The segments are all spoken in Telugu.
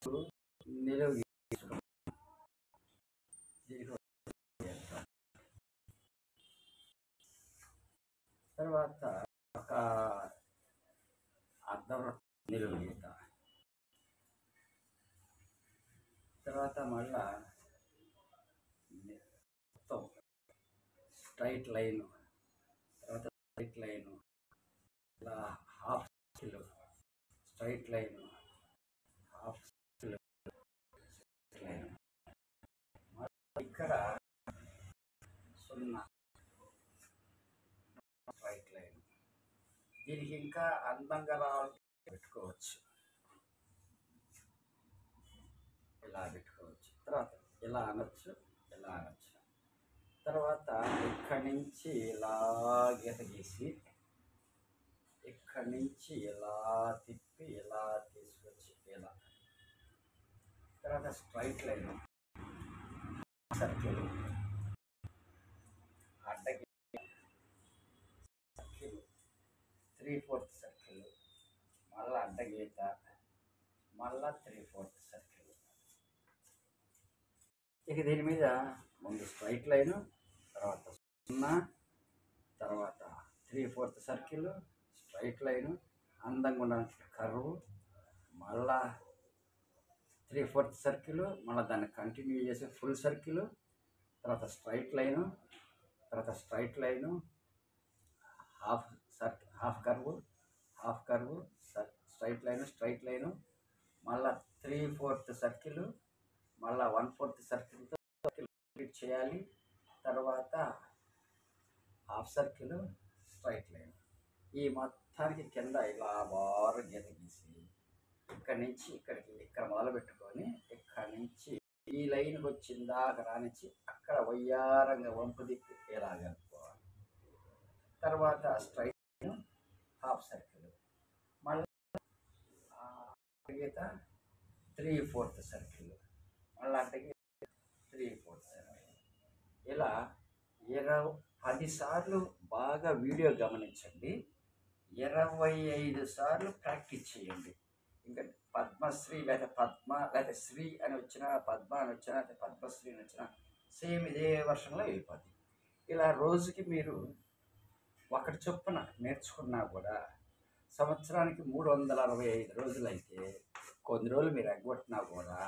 నిలువు గీసుకున్నాం. దీనికి తర్వాత ఒక అర్ధం నిలువు గీత, తర్వాత మళ్ళా మొత్తం స్ట్రైట్ లైన్, తర్వాత స్ట్రైట్ లైన్, ఇలా half circle, straight line, half circle, line, ఇక్కడ 0 స్ట్రైట్ లైన్. దీనికి ఇంకా అందంగా రావాలంటే పెట్టుకోవచ్చు, ఇలా పెట్టుకోవచ్చు. తర్వాత ఇలా అనొచ్చు, ఇలా అనొచ్చు. తర్వాత ఇక్కడి నుంచి ఇలా గీత గీసి ఇక్కడి నుంచి ఇలా తిప్పి ఇలా తీసుకొచ్చి ఇలా, తర్వాత స్ట్రైట్ లైన్, సర్కిల్, అడ్డగీ సర్కిల్, 3/4 సర్కిల్, మళ్ళీ అడ్డగీత, మళ్ళా 3/4 సర్కిల్. ఇక దీని మీద ముందు స్ట్రైట్ లైను, తర్వాత 0, తర్వాత 3/4 సర్కిల్, స్ట్రైట్ లైను, అందంగా ఉండడానికి కర్వ్, మళ్ళా 3/4 సర్కిల్, మళ్ళీ దాన్ని కంటిన్యూ చేసి ఫుల్ సర్కిల్, తర్వాత స్ట్రైట్ లైను, తర్వాత straight line, half curve, half curve, straight line, straight line, మళ్ళీ 3/4 సర్కిల్, మళ్ళీ 1/4 సర్కిల్తో కంప్లీట్ చేయాలి. తర్వాత హాఫ్ సర్కిల్, స్ట్రైట్ లైన్. ఈ మొత్తానికి కింద ఇలా బాగా గీత గీసి ఇక్కడి నుంచి ఇక్కడికి ఇక్కడ మొదలు పెట్టుకొని ఇక్కడి నుంచి ఈ లైన్కి వచ్చిందాక రానిచ్చి అక్కడ వయ్యారంగా వంపు దిక్కు ఇలా కలుపుకోవాలి. తర్వాత స్ట్రైట్ లైన్, హాఫ్ సర్కిల్, మళ్ళీ గీత 3/4 సర్కిల్, మళ్ళీ అంటే 3/4 సర్కిల్. ఇలా 10 సార్లు బాగా వీడియో గమనించండి, 25 సార్లు ప్రాక్టీస్ చేయండి. ఇంకా పద్మశ్రీ లేదా పద్మ లేదా శ్రీ అని వచ్చినా, పద్మ అని వచ్చినా, లేదా పద్మశ్రీ అని వచ్చినా సేమ్ ఇదే వర్షంలో వెళ్ళిపోతుంది. ఇలా రోజుకి మీరు ఒకటి చొప్పున నేర్చుకున్నా కూడా సంవత్సరానికి 365 రోజులు అయితే, కొన్ని రోజులు మీరు ఎగ్గొట్టినా కూడా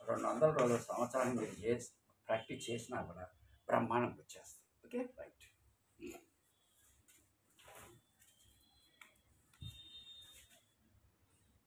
200 రోజులు సంవత్సరానికి మీరు ప్రాక్టీస్ చేసినా కూడా బ్రహ్మాండం వచ్చేస్తుంది. Okay, right.